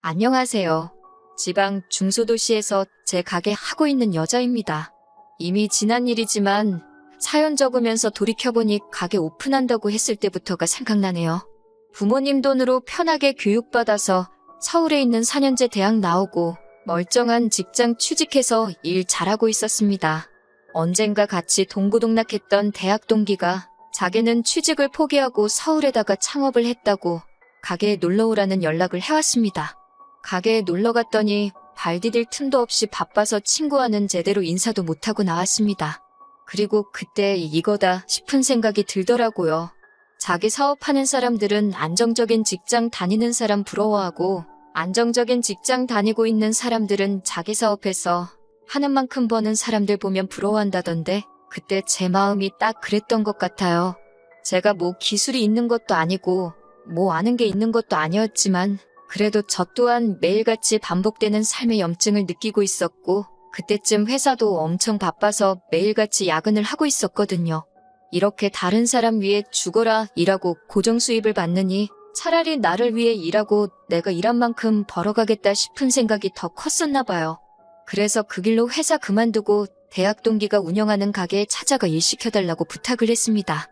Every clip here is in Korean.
안녕하세요. 지방 중소도시에서 제 가게 하고 있는 여자입니다. 이미 지난 일이지만 사연 적으면서 돌이켜보니 가게 오픈한다고 했을 때부터가 생각나네요. 부모님 돈으로 편하게 교육받아서 서울에 있는 4년제 대학 나오고 멀쩡한 직장 취직해서 일 잘하고 있었습니다. 언젠가 같이 동고동락했던 대학 동기가 자기는 취직을 포기하고 서울에다가 창업을 했다고 가게에 놀러오라는 연락을 해왔습니다. 가게에 놀러 갔더니 발 디딜 틈도 없이 바빠서 친구와는 제대로 인사도 못하고 나왔습니다. 그리고 그때 이거다 싶은 생각이 들더라고요. 자기 사업하는 사람들은 안정적인 직장 다니는 사람 부러워하고 안정적인 직장 다니고 있는 사람들은 자기 사업해서 하는 만큼 버는 사람들 보면 부러워한다던데 그때 제 마음이 딱 그랬던 것 같아요. 제가 뭐 기술이 있는 것도 아니고 뭐 아는 게 있는 것도 아니었지만 그래도 저 또한 매일같이 반복되는 삶의 염증을 느끼고 있었고 그때쯤 회사도 엄청 바빠서 매일같이 야근을 하고 있었거든요. 이렇게 다른 사람 위해 죽어라 일하고 고정 수입을 받느니 차라리 나를 위해 일하고 내가 일한 만큼 벌어가겠다 싶은 생각이 더 컸었나 봐요. 그래서 그 길로 회사 그만두고 대학 동기가 운영하는 가게에 찾아가 일 시켜달라고 부탁을 했습니다.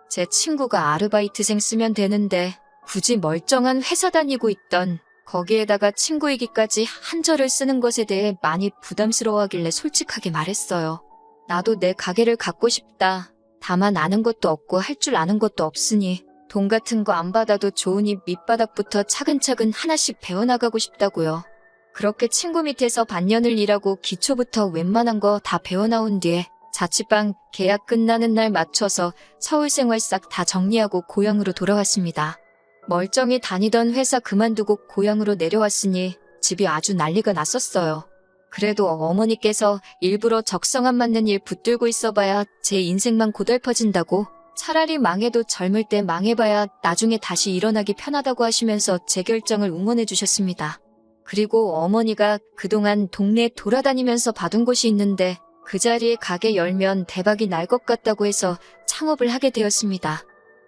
제 친구가 아르바이트생 쓰면 되는데 굳이 멀쩡한 회사 다니고 있던 거기에다가 친구이기까지 한절을 쓰는 것에 대해 많이 부담스러워하길래 솔직하게 말했어요. 나도 내 가게를 갖고 싶다. 다만 아는 것도 없고 할 줄 아는 것도 없으니 돈 같은 거 안 받아도 좋으니 밑바닥부터 차근차근 하나씩 배워나가고 싶다고요. 그렇게 친구 밑에서 반년을 일하고 기초부터 웬만한 거 다 배워나온 뒤에 자취방 계약 끝나는 날 맞춰서 서울 생활 싹 다 정리하고 고향으로 돌아왔습니다. 멀쩡히 다니던 회사 그만두고 고향으로 내려왔으니 집이 아주 난리가 났었어요. 그래도 어머니께서 일부러 적성 안 맞는 일 붙들고 있어봐야 제 인생만 고달퍼진다고 차라리 망해도 젊을 때 망해봐야 나중에 다시 일어나기 편하다고 하시면서 제 결정을 응원해 주셨습니다. 그리고 어머니가 그동안 동네에 돌아다니면서 받은 곳이 있는데 그 자리에 가게 열면 대박이 날 것 같다고 해서 창업을 하게 되었습니다.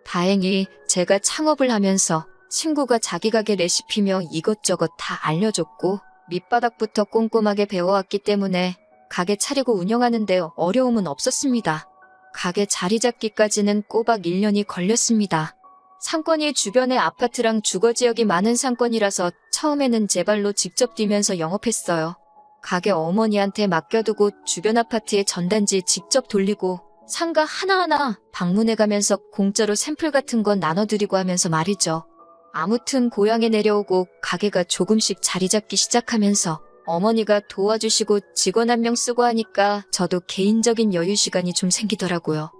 다행히 제가 창업을 하면서 친구가 자기 가게 레시피며 이것저것 다 알려줬고 밑바닥부터 꼼꼼하게 배워왔기 때문에 가게 차리고 운영하는데 어려움은 없었습니다. 가게 자리 잡기까지는 꼬박 1년이 걸렸습니다. 상권이 주변에 아파트랑 주거지역이 많은 상권이라서 처음에는 제 발로 직접 뛰면서 영업했어요. 가게 어머니한테 맡겨두고 주변 아파트에 전단지 직접 돌리고 상가 하나하나 방문해가면서 공짜로 샘플 같은 건 나눠드리고 하면서 말이죠. 아무튼 고향에 내려오고 가게가 조금씩 자리 잡기 시작하면서 어머니가 도와주시고 직원 한 명 쓰고 하니까 저도 개인적인 여유 시간이 좀 생기더라고요.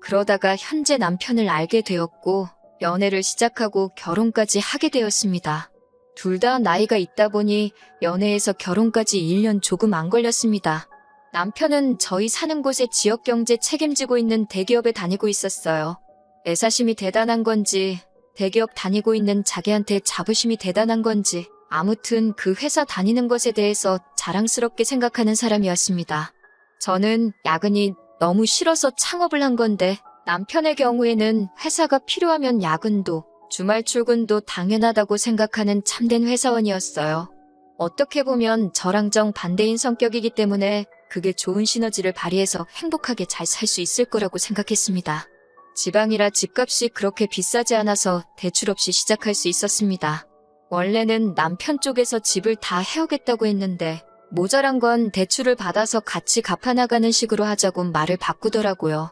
그러다가 현재 남편을 알게 되었고 연애를 시작하고 결혼까지 하게 되었습니다. 둘 다 나이가 있다 보니 연애에서 결혼까지 1년 조금 안 걸렸습니다. 남편은 저희 사는 곳의 지역경제 책임지고 있는 대기업에 다니고 있었어요. 애사심이 대단한 건지 대기업 다니고 있는 자기한테 자부심이 대단한 건지 아무튼 그 회사 다니는 것에 대해서 자랑스럽게 생각하는 사람이었습니다. 저는 야근이 너무 싫어서 창업을 한 건데 남편의 경우에는 회사가 필요하면 야근도 주말 출근도 당연하다고 생각하는 참된 회사원이었어요. 어떻게 보면 저랑 정반대인 성격이기 때문에 그게 좋은 시너지를 발휘해서 행복하게 잘 살 수 있을 거라고 생각했습니다. 지방이라 집값이 그렇게 비싸지 않아서 대출 없이 시작할 수 있었습니다. 원래는 남편 쪽에서 집을 다 해오겠다고 했는데 모자란 건 대출을 받아서 같이 갚아나가는 식으로 하자고 말을 바꾸더라고요.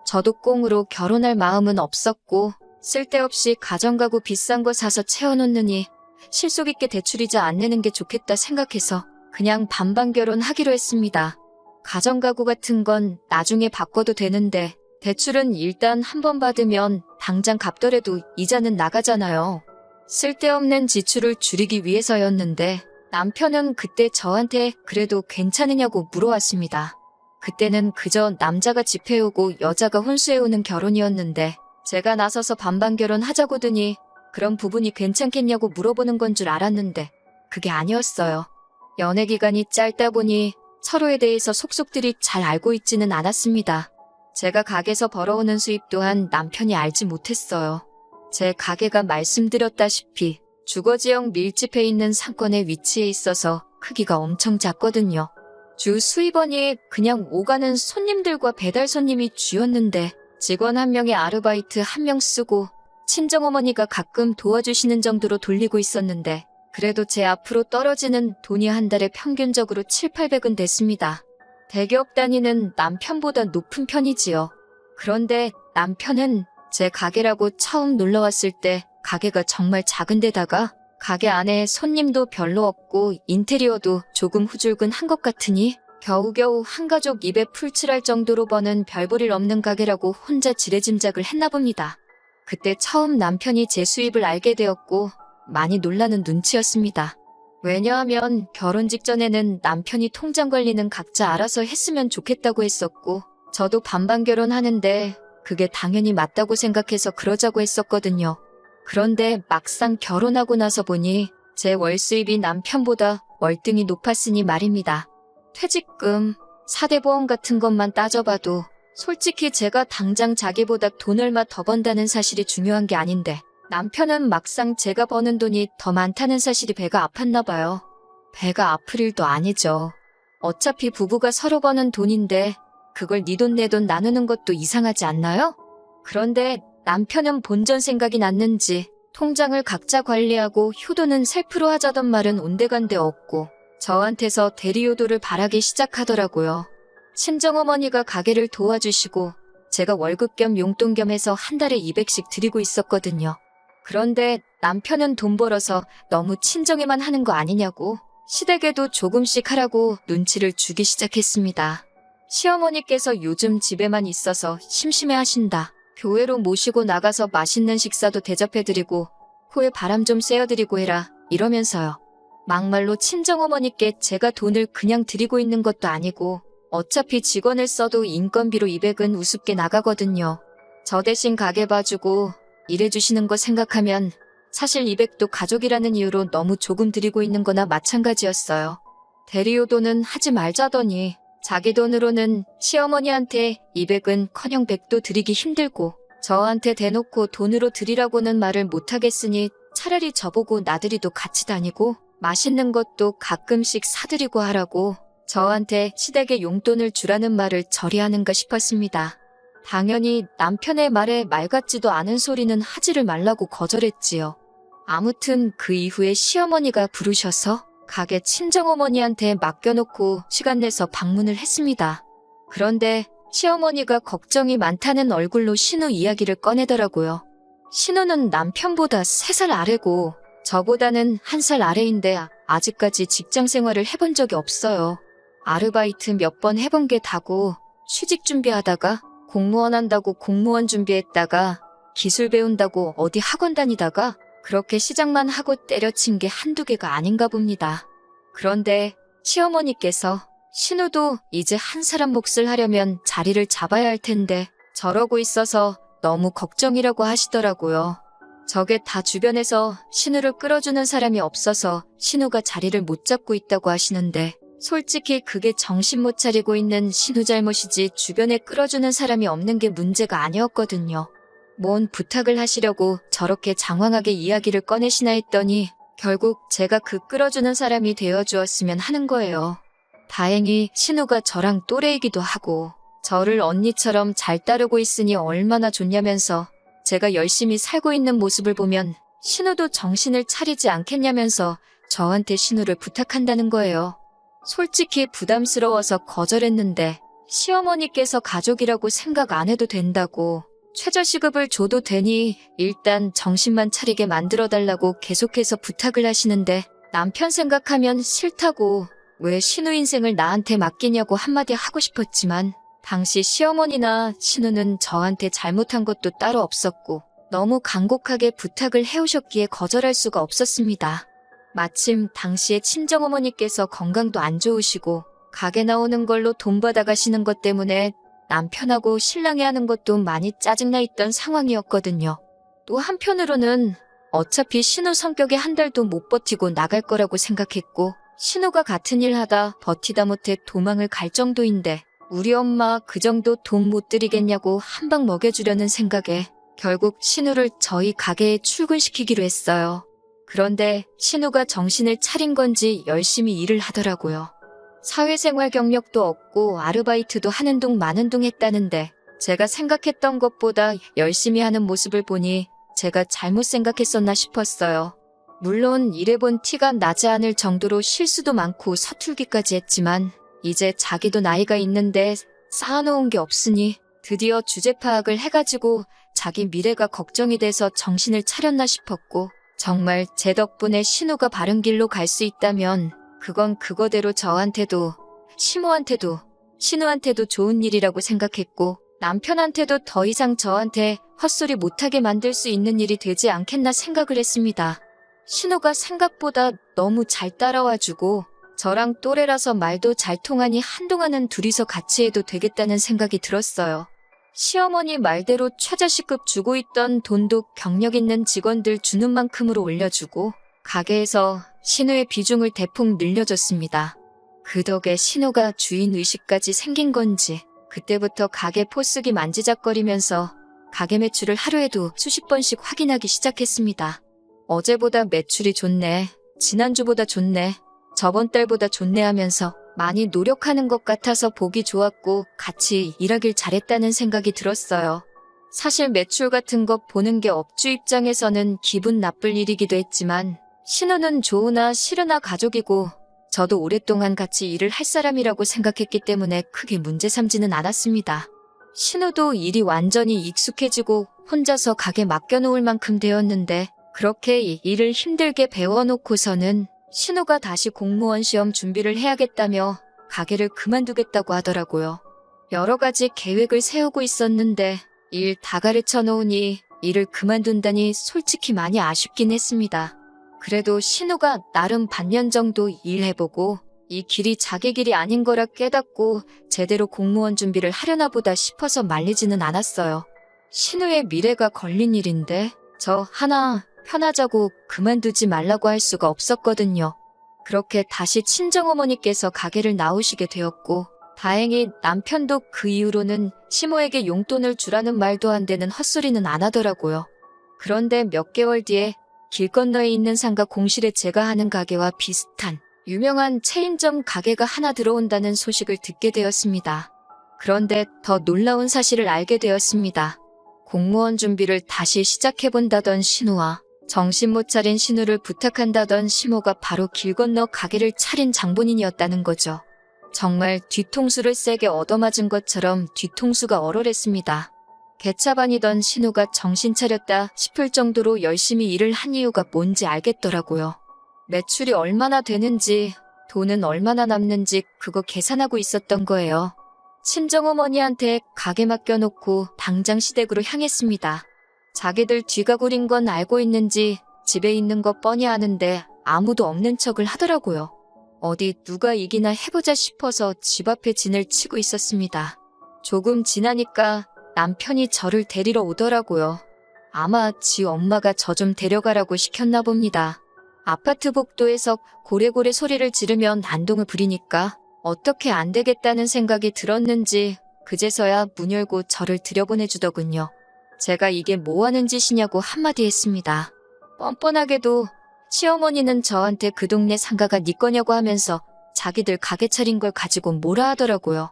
저도 꽁으로 결혼할 마음은 없었고 쓸데없이 가정가구 비싼 거 사서 채워놓느니 실속 있게 대출이자 안 내는 게 좋겠다 생각해서 그냥 반반 결혼하기로 했습니다. 가정가구 같은 건 나중에 바꿔도 되는데 대출은 일단 한 번 받으면 당장 갚더라도 이자는 나가잖아요. 쓸데없는 지출을 줄이기 위해서였는데 남편은 그때 저한테 그래도 괜찮으냐고 물어왔습니다. 그때는 그저 남자가 집 해오고 여자가 혼수해오는 결혼이었는데 제가 나서서 반반 결혼하자고더니 그런 부분이 괜찮겠냐고 물어보는 건 줄 알았는데 그게 아니었어요. 연애 기간이 짧다 보니 서로에 대해서 속속들이 잘 알고 있지는 않았습니다. 제가 가게에서 벌어오는 수입 또한 남편이 알지 못했어요. 제 가게가 말씀드렸다시피 주거지역 밀집해 있는 상권에 위치해 있어서 크기가 엄청 작거든요. 주 수입원이 그냥 오가는 손님들과 배달 손님이 주였는데 직원 한 명에 아르바이트 한 명 쓰고 친정어머니가 가끔 도와주시는 정도로 돌리고 있었는데 그래도 제 앞으로 떨어지는 돈이 한 달에 평균적으로 700~800은 됐습니다. 대기업 다니는 남편보다 높은 편이지요. 그런데 남편은 제 가게라고 처음 놀러왔을 때 가게가 정말 작은 데다가 가게 안에 손님도 별로 없고 인테리어도 조금 후줄근한 것 같으니 겨우겨우 한 가족 입에 풀칠할 정도로 버는 별볼일 없는 가게라고 혼자 지레짐작을 했나 봅니다. 그때 처음 남편이 제 수입을 알게 되었고 많이 놀라는 눈치였습니다. 왜냐하면 결혼 직전에는 남편이 통장 관리는 각자 알아서 했으면 좋겠다고 했었고 저도 반반 결혼하는데 그게 당연히 맞다고 생각해서 그러자고 했었거든요. 그런데 막상 결혼하고 나서 보니 제 월 수입이 남편보다 월등히 높았으니 말입니다. 퇴직금, 4대 보험 같은 것만 따져봐도 솔직히 제가 당장 자기보다 돈 얼마 더 번다는 사실이 중요한 게 아닌데 남편은 막상 제가 버는 돈이 더 많다는 사실이 배가 아팠나 봐요. 배가 아플 일도 아니죠. 어차피 부부가 서로 버는 돈인데 그걸 네 돈 내 돈 나누는 것도 이상하지 않나요? 그런데 남편은 본전 생각이 났는지 통장을 각자 관리하고 효도는 셀프로 하자던 말은 온데간데 없고 저한테서 대리효도를 바라기 시작하더라고요. 친정어머니가 가게를 도와주시고 제가 월급 겸 용돈 겸 해서 한 달에 200씩 드리고 있었거든요. 그런데 남편은 돈 벌어서 너무 친정에만 하는 거 아니냐고 시댁에도 조금씩 하라고 눈치를 주기 시작했습니다. 시어머니께서 요즘 집에만 있어서 심심해 하신다. 교회로 모시고 나가서 맛있는 식사도 대접해드리고 코에 바람 좀 쐬어드리고 해라 이러면서요. 막말로 친정어머니께 제가 돈을 그냥 드리고 있는 것도 아니고 어차피 직원을 써도 인건비로 200은 우습게 나가거든요. 저 대신 가게 봐주고 일해주시는 거 생각하면 사실 200도 가족이라는 이유로 너무 조금 드리고 있는 거나 마찬가지였어요. 대리효도는 하지 말자더니 자기 돈으로는 시어머니한테 200은커녕 100도 드리기 힘들고 저한테 대놓고 돈으로 드리라고는 말을 못하겠으니 차라리 저보고 나들이도 같이 다니고 맛있는 것도 가끔씩 사드리고 하라고 저한테 시댁에 용돈을 주라는 말을 저리 하는가 싶었습니다. 당연히 남편의 말에 말 같지도 않은 소리는 하지를 말라고 거절했지요. 아무튼 그 이후에 시어머니가 부르셔서 가게 친정어머니한테 맡겨놓고 시간 내서 방문을 했습니다. 그런데 시어머니가 걱정이 많다는 얼굴로 신우 이야기를 꺼내더라고요. 신우는 남편보다 3살 아래고 저보다는 1살 아래인데 아직까지 직장 생활을 해본 적이 없어요. 아르바이트 몇 번 해본 게 다고 취직 준비하다가 공무원 한다고 공무원 준비했다가 기술 배운다고 어디 학원 다니다가 그렇게 시작만 하고 때려친 게 한두 개가 아닌가 봅니다. 그런데 시어머니께서 신우도 이제 한 사람 몫을 하려면 자리를 잡아야 할 텐데 저러고 있어서 너무 걱정이라고 하시더라고요. 저게 다 주변에서 신우를 끌어주는 사람이 없어서 신우가 자리를 못 잡고 있다고 하시는데 솔직히 그게 정신 못 차리고 있는 신우 잘못이지 주변에 끌어주는 사람이 없는 게 문제가 아니었거든요. 뭔 부탁을 하시려고 저렇게 장황하게 이야기를 꺼내시나 했더니 결국 제가 그 끌어주는 사람이 되어주었으면 하는 거예요. 다행히 신우가 저랑 또래이기도 하고 저를 언니처럼 잘 따르고 있으니 얼마나 좋냐면서 제가 열심히 살고 있는 모습을 보면 신우도 정신을 차리지 않겠냐면서 저한테 신우를 부탁한다는 거예요. 솔직히 부담스러워서 거절했는데 시어머니께서 가족이라고 생각 안 해도 된다고 최저시급을 줘도 되니 일단 정신만 차리게 만들어달라고 계속해서 부탁을 하시는데 남편 생각하면 싫다고 왜 신우 인생을 나한테 맡기냐고 한마디 하고 싶었지만 당시 시어머니나 신우는 저한테 잘못한 것도 따로 없었고 너무 간곡하게 부탁을 해오셨기에 거절할 수가 없었습니다. 마침 당시에 친정어머니께서 건강도 안 좋으시고 가게 나오는 걸로 돈 받아가시는 것 때문에 남편하고 신랑이 하는 것도 많이 짜증나 있던 상황이었거든요. 또 한편으로는 어차피 신우 성격에 한 달도 못 버티고 나갈 거라고 생각했고 신우가 같은 일 하다 버티다 못해 도망을 갈 정도인데 우리 엄마 그 정도 돈 못 드리겠냐고 한 방 먹여주려는 생각에 결국 신우를 저희 가게에 출근시키기로 했어요. 그런데 신우가 정신을 차린 건지 열심히 일을 하더라고요. 사회생활 경력도 없고 아르바이트도 하는 둥 마는 둥 했다는데 제가 생각했던 것보다 열심히 하는 모습을 보니 제가 잘못 생각했었나 싶었어요. 물론 일해본 티가 나지 않을 정도로 실수도 많고 서툴기까지 했지만 이제 자기도 나이가 있는데 쌓아놓은 게 없으니 드디어 주제 파악을 해가지고 자기 미래가 걱정이 돼서 정신을 차렸나 싶었고 정말 제 덕분에 신우가 바른 길로 갈 수 있다면 그건 그거대로 저한테도 시모한테도 신우한테도 좋은 일이라고 생각했고 남편한테도 더 이상 저한테 헛소리 못하게 만들 수 있는 일이 되지 않겠나 생각을 했습니다. 신우가 생각보다 너무 잘 따라와주고 저랑 또래라서 말도 잘 통하니 한동안은 둘이서 같이 해도 되겠다는 생각이 들었어요. 시어머니 말대로 최저시급 주고 있던 돈도 경력 있는 직원들 주는 만큼으로 올려주고 가게에서 신우의 비중을 대폭 늘려줬습니다. 그 덕에 신우가 주인의식까지 생긴 건지 그때부터 가게 포스기 만지작거리면서 가게 매출을 하루에도 수십 번씩 확인하기 시작했습니다. 어제보다 매출이 좋네, 지난주보다 좋네, 저번 달보다 좋네 하면서 많이 노력하는 것 같아서 보기 좋았고 같이 일하길 잘했다는 생각이 들었어요. 사실 매출 같은 거 보는 게 업주 입장에서는 기분 나쁠 일이기도 했지만 신우는 좋으나 싫으나 가족이고 저도 오랫동안 같이 일을 할 사람이라고 생각했기 때문에 크게 문제 삼지는 않았습니다. 신우도 일이 완전히 익숙해지고 혼자서 가게 맡겨놓을 만큼 되었는데 그렇게 일을 힘들게 배워놓고서는 신우가 다시 공무원 시험 준비를 해야겠다며 가게를 그만두겠다고 하더라고요. 여러 가지 계획을 세우고 있었는데 일 다 가르쳐 놓으니 일을 그만둔다니 솔직히 많이 아쉽긴 했습니다. 그래도 신우가 나름 반년 정도 일해보고 이 길이 자기 길이 아닌 거라 깨닫고 제대로 공무원 준비를 하려나 보다 싶어서 말리지는 않았어요. 신우의 미래가 걸린 일인데 저 하나 편하자고 그만두지 말라고 할 수가 없었거든요. 그렇게 다시 친정어머니께서 가게를 나오시게 되었고 다행히 남편도 그 이후로는 시모에게 용돈을 주라는 말도 안 되는 헛소리는 안 하더라고요. 그런데 몇 개월 뒤에 길 건너에 있는 상가 공실에 제가 하는 가게와 비슷한 유명한 체인점 가게가 하나 들어온다는 소식을 듣게 되었습니다. 그런데 더 놀라운 사실을 알게 되었습니다. 공무원 준비를 다시 시작해본다던 신우와 정신 못 차린 신우를 부탁한다던 시모가 바로 길 건너 가게를 차린 장본인이었다는 거죠. 정말 뒤통수를 세게 얻어맞은 것처럼 뒤통수가 얼얼했습니다. 개차반이던 신우가 정신 차렸다 싶을 정도로 열심히 일을 한 이유가 뭔지 알겠더라고요. 매출이 얼마나 되는지, 돈은 얼마나 남는지 그거 계산하고 있었던 거예요. 친정어머니한테 가게 맡겨놓고 당장 시댁으로 향했습니다. 자기들 뒤가 구린 건 알고 있는지 집에 있는 거 뻔히 아는데 아무도 없는 척을 하더라고요. 어디 누가 이기나 해보자 싶어서 집 앞에 진을 치고 있었습니다. 조금 지나니까 남편이 저를 데리러 오더라고요. 아마 지 엄마가 저 좀 데려가라고 시켰나 봅니다. 아파트 복도에서 고래고래 소리를 지르면 난동을 부리니까 어떻게 안 되겠다는 생각이 들었는지 그제서야 문 열고 저를 들여보내주더군요. 제가 이게 뭐 하는 짓이냐고 한마디 했습니다. 뻔뻔하게도 시어머니는 저한테 그 동네 상가가 네 거냐고 하면서 자기들 가게 차린 걸 가지고 뭐라 하더라고요.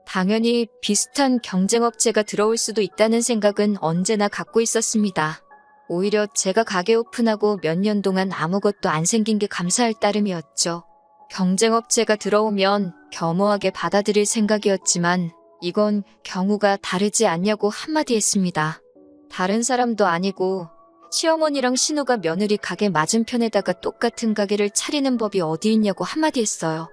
당연히 비슷한 경쟁업체가 들어올 수도 있다는 생각은 언제나 갖고 있었습니다. 오히려 제가 가게 오픈하고 몇 년 동안 아무것도 안 생긴 게 감사할 따름이었죠. 경쟁업체가 들어오면 겸허하게 받아들일 생각이었지만 이건 경우가 다르지 않냐고 한마디 했습니다. 다른 사람도 아니고 시어머니랑 신우가 며느리 가게 맞은편에다가 똑같은 가게를 차리는 법이 어디 있냐고 한마디 했어요.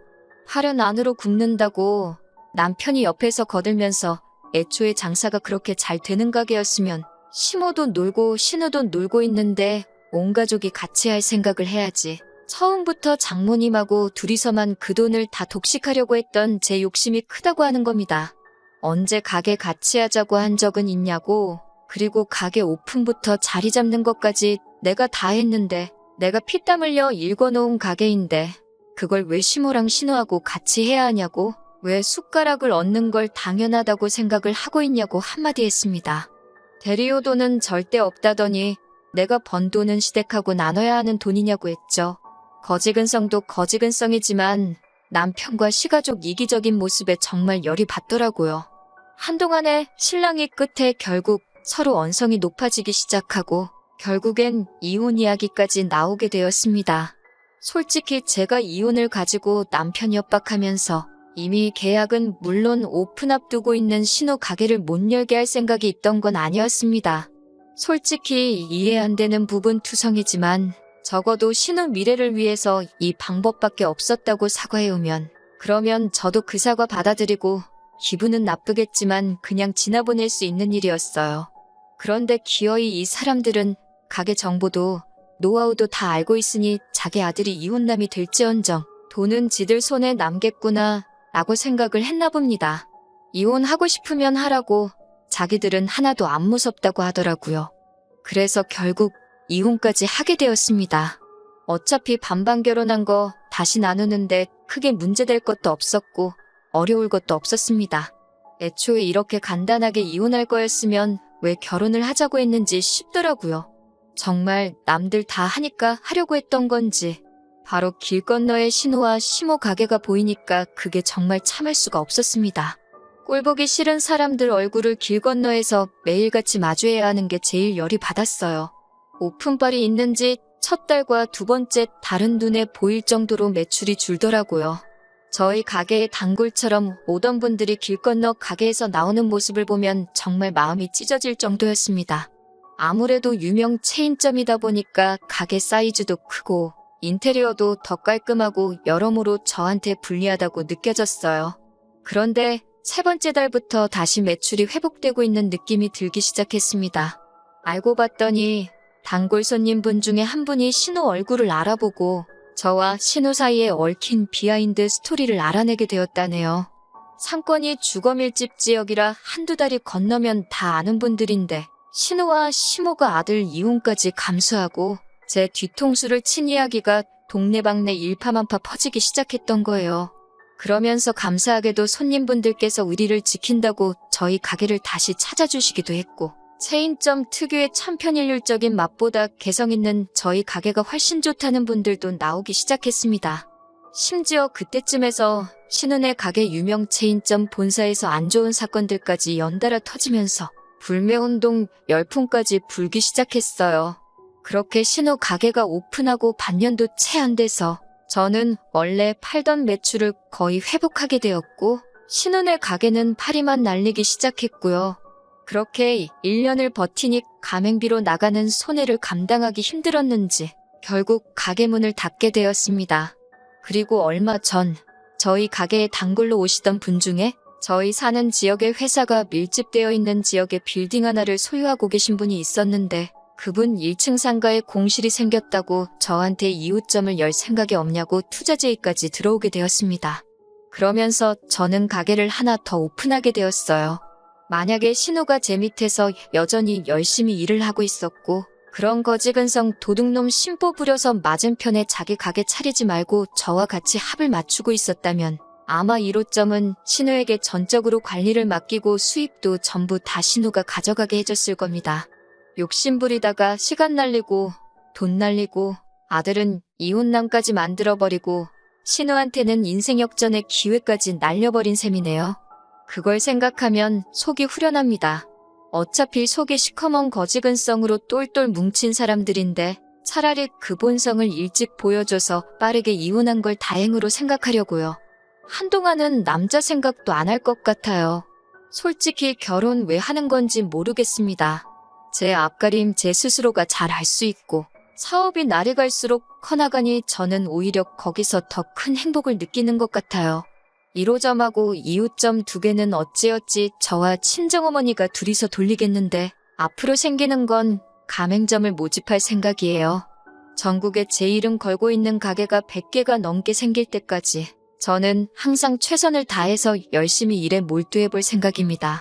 팔은 안으로 굽는다고 남편이 옆에서 거들면서 애초에 장사가 그렇게 잘 되는 가게였으면 시모도 놀고 신우도 놀고 있는데 온 가족이 같이 할 생각을 해야지. 처음부터 장모님하고 둘이서만 그 돈을 다 독식하려고 했던 제 욕심이 크다고 하는 겁니다. 언제 가게 같이 하자고 한 적은 있냐고. 그리고 가게 오픈부터 자리 잡는 것까지 내가 다 했는데 내가 피땀 흘려 일궈놓은 가게인데 그걸 왜 시모랑 신우하고 같이 해야 하냐고. 왜 숟가락을 얹는 걸 당연하다고 생각을 하고 있냐고 한마디 했습니다. 대리오도는 절대 없다더니 내가 번 돈은 시댁하고 나눠야 하는 돈이냐고 했죠. 거지근성도 거지근성이지만 남편과 시가족 이기적인 모습에 정말 열이 받더라고요. 한동안의 신랑이 끝에 결국 서로 언성이 높아지기 시작하고 결국엔 이혼 이야기까지 나오게 되었습니다. 솔직히 제가 이혼을 가지고 남편 협박하면서 이미 계약은 물론 오픈 앞두고 있는 신우 가게를 못 열게 할 생각이 있던 건 아니었습니다. 솔직히 이해 안 되는 부분 투성이지만 적어도 신우 미래를 위해서 이 방법밖에 없었다고 사과해오면 그러면 저도 그 사과 받아들이고 기분은 나쁘겠지만 그냥 지나보낼 수 있는 일이었어요. 그런데 기어이 이 사람들은 가게 정보도 노하우도 다 알고 있으니 자기 아들이 이혼남이 될지언정 돈은 지들 손에 남겠구나 라고 생각을 했나 봅니다. 이혼하고 싶으면 하라고 자기들은 하나도 안 무섭다고 하더라고요. 그래서 결국 이혼까지 하게 되었습니다. 어차피 반반 결혼한 거 다시 나누는데 크게 문제될 것도 없었고 어려울 것도 없었습니다. 애초에 이렇게 간단하게 이혼할 거였으면 왜 결혼을 하자고 했는지 싶더라고요. 정말 남들 다 하니까 하려고 했던 건지 바로 길 건너에 신우와 시모 가게가 보이니까 그게 정말 참을 수가 없었습니다. 꼴보기 싫은 사람들 얼굴을 길 건너에서 매일같이 마주해야 하는 게 제일 열이 받았어요. 오픈빨이 있는지 첫 달과 두 번째 달은 눈에 보일 정도로 매출이 줄더라고요. 저희 가게의 단골처럼 오던 분들이 길 건너 가게에서 나오는 모습을 보면 정말 마음이 찢어질 정도였습니다. 아무래도 유명 체인점이다 보니까 가게 사이즈도 크고 인테리어도 더 깔끔하고 여러모로 저한테 불리하다고 느껴졌어요. 그런데 세 번째 달부터 다시 매출이 회복되고 있는 느낌이 들기 시작했습니다. 알고 봤더니 단골 손님분 중에 한 분이 신우 얼굴을 알아보고 저와 신우 사이에 얽힌 비하인드 스토리를 알아내게 되었다네요. 상권이 주거밀집 지역이라 한두 달이 건너면 다 아는 분들인데 신우와 시모가 아들 이혼까지 감수하고 제 뒤통수를 친 이야기가 동네방네 일파만파 퍼지기 시작했던 거예요. 그러면서 감사하게도 손님분들께서 의리를 지킨다고 저희 가게를 다시 찾아주시기도 했고 체인점 특유의 천편일률적인 맛보다 개성 있는 저희 가게가 훨씬 좋다는 분들도 나오기 시작했습니다. 심지어 그때쯤에서 신은의 가게 유명 체인점 본사에서 안 좋은 사건들까지 연달아 터지면서 불매운동 열풍까지 불기 시작했어요. 그렇게 신우 가게가 오픈하고 반년도 채 안 돼서 저는 원래 팔던 매출을 거의 회복하게 되었고 신은의 가게는 파리만 날리기 시작했고요. 그렇게 1년을 버티니 가맹비로 나가는 손해를 감당하기 힘들었는지 결국 가게 문을 닫게 되었습니다. 그리고 얼마 전 저희 가게에 단골로 오시던 분 중에 저희 사는 지역에 회사가 밀집되어 있는 지역에 빌딩 하나를 소유하고 계신 분이 있었는데 그분 1층 상가에 공실이 생겼다고 저한테 이웃점을 열 생각이 없냐고 투자 제의까지 들어오게 되었습니다. 그러면서 저는 가게를 하나 더 오픈하게 되었어요. 만약에 신우가 제 밑에서 여전히 열심히 일을 하고 있었고 그런 거지근성 도둑놈 심보 부려서 맞은편에 자기 가게 차리지 말고 저와 같이 합을 맞추고 있었다면 아마 1호점은 신우에게 전적으로 관리를 맡기고 수입도 전부 다 신우가 가져가게 해줬을 겁니다. 욕심부리다가 시간 날리고 돈 날리고 아들은 이혼남까지 만들어버리고 신우한테는 인생 역전의 기회까지 날려버린 셈이네요. 그걸 생각하면 속이 후련합니다. 어차피 속이 시커먼 거지근성으로 똘똘 뭉친 사람들인데 차라리 그 본성을 일찍 보여줘서 빠르게 이혼한 걸 다행으로 생각하려고요. 한동안은 남자 생각도 안 할 것 같아요. 솔직히 결혼 왜 하는 건지 모르겠습니다. 제 앞가림 제 스스로가 잘 알 수 있고 사업이 날이 갈수록 커나가니 저는 오히려 거기서 더 큰 행복을 느끼는 것 같아요. 1호점하고 2호점 두 개는 어찌어찌 저와 친정어머니가 둘이서 돌리겠는데 앞으로 생기는 건 가맹점을 모집할 생각이에요. 전국에 제 이름 걸고 있는 가게가 100개가 넘게 생길 때까지 저는 항상 최선을 다해서 열심히 일에 몰두해 볼 생각입니다.